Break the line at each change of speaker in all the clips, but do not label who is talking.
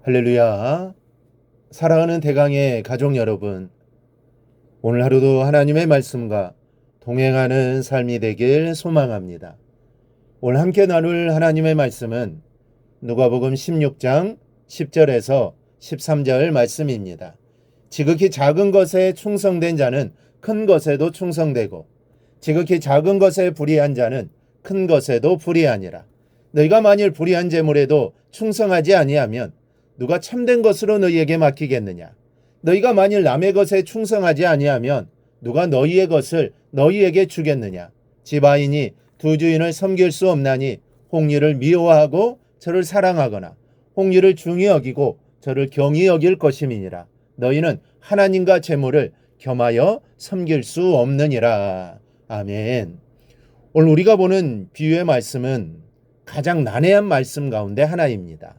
할렐루야. 사랑하는 대강의 가족 여러분, 오늘 하루도 하나님의 말씀과 동행하는 삶이 되길 소망합니다. 오늘 함께 나눌 하나님의 말씀은 누가복음 16장 10절에서 13절 말씀입니다. 지극히 작은 것에 충성된 자는 큰 것에도 충성되고 지극히 작은 것에 불의한 자는 큰 것에도 불의하니라. 너희가 만일 불의한 재물에도 충성하지 아니하면 누가 참된 것으로 너희에게 맡기겠느냐? 너희가 만일 남의 것에 충성하지 아니하면 누가 너희의 것을 너희에게 주겠느냐? 집아인이 두 주인을 섬길 수 없나니 홍리를 미워하고 저를 사랑하거나 홍리를 중히 여기고 저를 경히 여길 것임이니라. 너희는 하나님과 재물을 겸하여 섬길 수 없느니라. 아멘. 오늘 우리가 보는 비유의 말씀은 가장 난해한 말씀 가운데 하나입니다.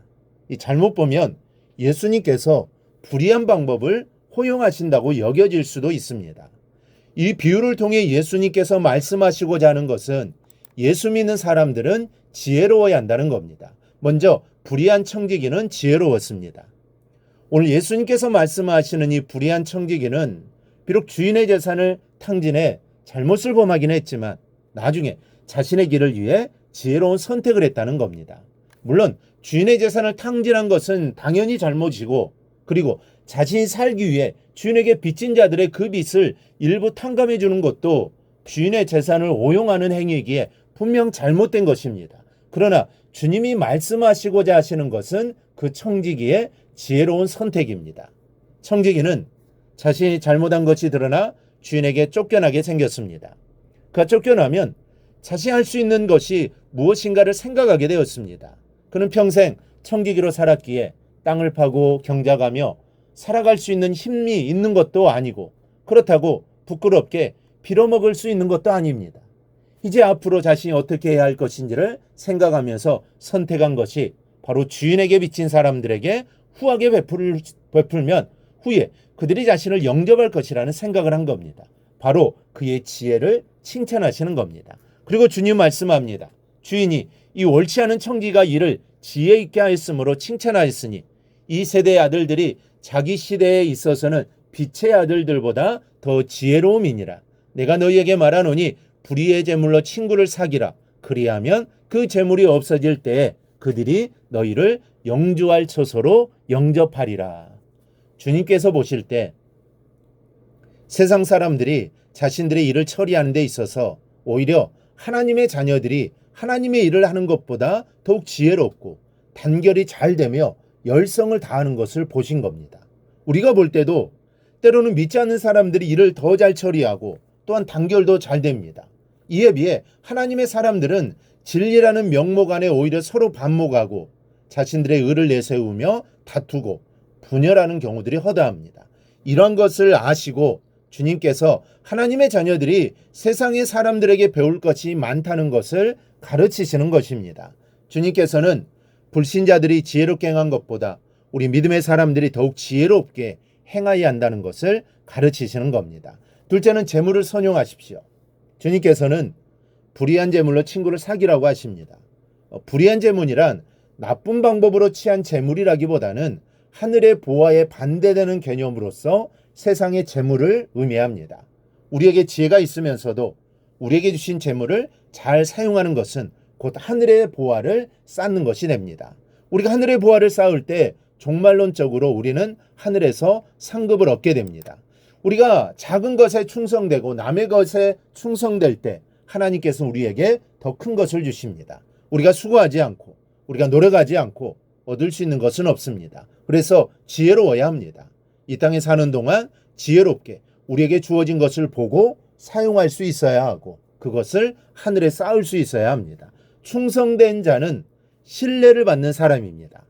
잘못 보면 예수님께서 불의한 방법을 허용하신다고 여겨질 수도 있습니다. 이 비유를 통해 예수님께서 말씀하시고자 하는 것은 예수 믿는 사람들은 지혜로워야 한다는 겁니다. 먼저 불의한 청지기는 지혜로웠습니다. 오늘 예수님께서 말씀하시는 이 불의한 청지기는 비록 주인의 재산을 탕진해 잘못을 범하긴 했지만 나중에 자신의 길을 위해 지혜로운 선택을 했다는 겁니다. 물론 주인의 재산을 탕진한 것은 당연히 잘못이고 그리고 자신이 살기 위해 주인에게 빚진 자들의 그 빚을 일부 탕감해 주는 것도 주인의 재산을 오용하는 행위이기에 분명 잘못된 것입니다. 그러나 주님이 말씀하시고자 하시는 것은 그 청지기의 지혜로운 선택입니다. 청지기는 자신이 잘못한 것이 드러나 주인에게 쫓겨나게 생겼습니다. 그가 쫓겨나면 자신이 할 수 있는 것이 무엇인가를 생각하게 되었습니다. 그는 평생 청지기로 살았기에 땅을 파고 경작하며 살아갈 수 있는 힘이 있는 것도 아니고 그렇다고 부끄럽게 빌어먹을 수 있는 것도 아닙니다. 이제 앞으로 자신이 어떻게 해야 할 것인지를 생각하면서 선택한 것이 바로 주인에게 빚진 사람들에게 후하게 베풀면 후에 그들이 자신을 영접할 것이라는 생각을 한 겁니다. 바로 그의 지혜를 칭찬하시는 겁니다. 그리고 주님 말씀합니다. 주인이 이 옳지 않은 청지기가 이를 지혜 있게 하였으므로 칭찬하였으니 이 세대의 아들들이 자기 시대에 있어서는 빛의 아들들보다 더 지혜로움이니라. 내가 너희에게 말하노니 불의의 제물로 친구를 사기라. 그리하면 그 재물이 없어질 때에 그들이 너희를 영주할 처소로 영접하리라. 주님께서 보실 때 세상 사람들이 자신들의 일을 처리하는 데 있어서 오히려 하나님의 자녀들이 하나님의 일을 하는 것보다 더욱 지혜롭고 단결이 잘 되며 열성을 다하는 것을 보신 겁니다. 우리가 볼 때도 때로는 믿지 않는 사람들이 일을 더 잘 처리하고 또한 단결도 잘 됩니다. 이에 비해 하나님의 사람들은 진리라는 명목 안에 오히려 서로 반목하고 자신들의 의를 내세우며 다투고 분열하는 경우들이 허다합니다. 이런 것을 아시고 주님께서 하나님의 자녀들이 세상의 사람들에게 배울 것이 많다는 것을 가르치시는 것입니다. 주님께서는 불신자들이 지혜롭게 행한 것보다 우리 믿음의 사람들이 더욱 지혜롭게 행하여야 한다는 것을 가르치시는 겁니다. 둘째는 재물을 선용하십시오. 주님께서는 불의한 재물로 친구를 사기라고 하십니다. 불의한 재물이란 나쁜 방법으로 취한 재물이라기보다는 하늘의 보화에 반대되는 개념으로서 세상의 재물을 의미합니다. 우리에게 지혜가 있으면서도 우리에게 주신 재물을 잘 사용하는 것은 곧 하늘의 보화를 쌓는 것이 됩니다. 우리가 하늘의 보화를 쌓을 때 종말론적으로 우리는 하늘에서 상급을 얻게 됩니다. 우리가 작은 것에 충성되고 남의 것에 충성될 때 하나님께서 우리에게 더 큰 것을 주십니다. 우리가 수고하지 않고 우리가 노력하지 않고 얻을 수 있는 것은 없습니다. 그래서 지혜로워야 합니다. 이 땅에 사는 동안 지혜롭게 우리에게 주어진 것을 보고 사용할 수 있어야 하고 그것을 하늘에 쌓을 수 있어야 합니다. 충성된 자는 신뢰를 받는 사람입니다.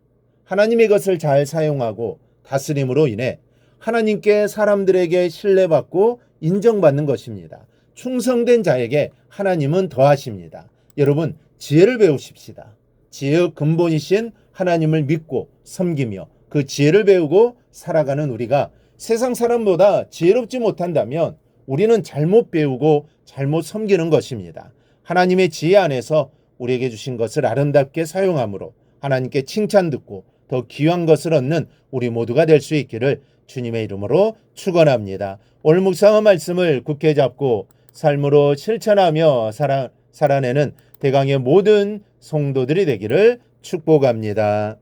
하나님의 것을 잘 사용하고 다스림으로 인해 하나님께 사람들에게 신뢰받고 인정받는 것입니다. 충성된 자에게 하나님은 더하십니다. 여러분, 지혜를 배우십시다. 지혜의 근본이신 하나님을 믿고 섬기며 그 지혜를 배우고 살아가는 우리가 세상 사람보다 지혜롭지 못한다면 우리는 잘못 배우고 잘못 섬기는 것입니다. 하나님의 지혜 안에서 우리에게 주신 것을 아름답게 사용함으로 하나님께 칭찬 듣고 더 귀한 것을 얻는 우리 모두가 될 수 있기를 주님의 이름으로 축원합니다. 오늘 묵상한 말씀을 굳게 잡고 삶으로 실천하며 살아내는 대강의 모든 성도들이 되기를 축복합니다.